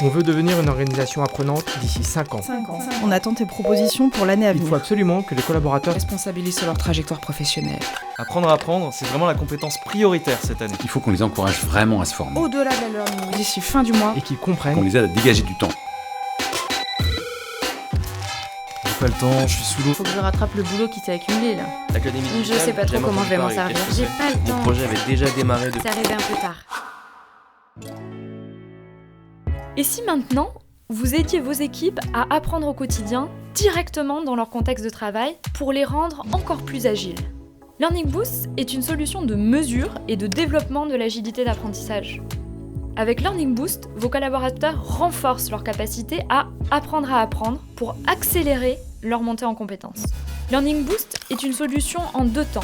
On veut devenir une organisation apprenante d'ici 5 ans. On attend tes propositions pour l'année à Il venir. faut absolument que les collaborateurs responsabilisent sur leur trajectoire professionnelle. Apprendre à apprendre, c'est vraiment la compétence prioritaire cette année. Il faut qu'on les encourage vraiment à se former, Au-delà de la learning. D'ici fin du mois, et qu'ils qu'on comprennent les aide à dégager du temps. J'ai pas le temps, je suis sous l'eau. Faut que je rattrape le boulot qui s'est accumulé là. L'académie Je digitale, sais pas trop j'ai comment je vais m'en entendu parler. servir. Qu'est-ce que J'ai c'est pas le temps. Mon projet avait déjà démarré depuis. C'est arrivé un peu tard. Et si maintenant, vous aidiez vos équipes à apprendre au quotidien directement dans leur contexte de travail pour les rendre encore plus agiles? Learning Boost est une solution de mesure et de développement de l'agilité d'apprentissage. Avec Learning Boost, vos collaborateurs renforcent leur capacité à apprendre pour accélérer leur montée en compétences. Learning Boost est une solution en 2 temps.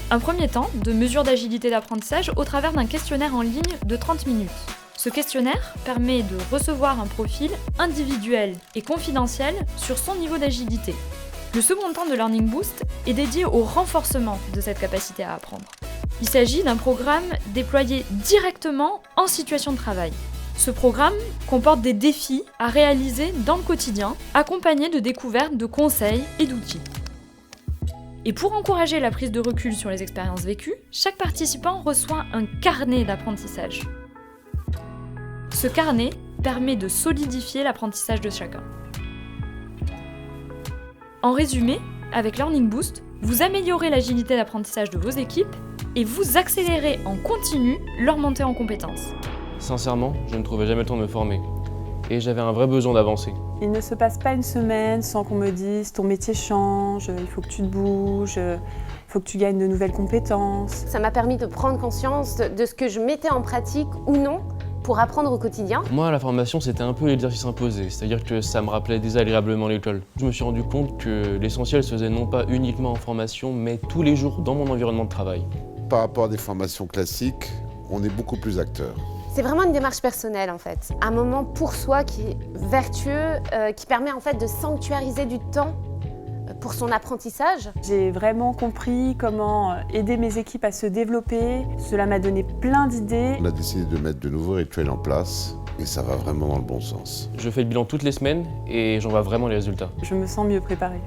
Un premier temps de mesure d'agilité d'apprentissage au travers d'un questionnaire en ligne de 30 minutes. Ce questionnaire permet de recevoir un profil individuel et confidentiel sur son niveau d'agilité. Le second temps de Learning Boost est dédié au renforcement de cette capacité à apprendre. Il s'agit d'un programme déployé directement en situation de travail. Ce programme comporte des défis à réaliser dans le quotidien, accompagnés de découvertes de conseils et d'outils. Et pour encourager la prise de recul sur les expériences vécues, chaque participant reçoit un carnet d'apprentissage. Ce carnet permet de solidifier l'apprentissage de chacun. En résumé, avec Learning Boost, vous améliorez l'agilité d'apprentissage de vos équipes et vous accélérez en continu leur montée en compétences. Sincèrement, je ne trouvais jamais le temps de me former. Et j'avais un vrai besoin d'avancer. Il ne se passe pas une semaine sans qu'on me dise « ton métier change, il faut que tu te bouges, il faut que tu gagnes de nouvelles compétences ». Ça m'a permis de prendre conscience de ce que je mettais en pratique ou non pour apprendre au quotidien. Moi, la formation, c'était un peu l'exercice imposé, c'est-à-dire que ça me rappelait désagréablement l'école. Je me suis rendu compte que l'essentiel se faisait non pas uniquement en formation, mais tous les jours dans mon environnement de travail. Par rapport à des formations classiques, on est beaucoup plus acteur. C'est vraiment une démarche personnelle en fait. Un moment pour soi qui est vertueux, qui permet en fait de sanctuariser du temps pour son apprentissage. J'ai vraiment compris comment aider mes équipes à se développer. Cela m'a donné plein d'idées. On a décidé de mettre de nouveaux rituels en place et ça va vraiment dans le bon sens. Je fais le bilan toutes les semaines et j'en vois vraiment les résultats. Je me sens mieux préparée.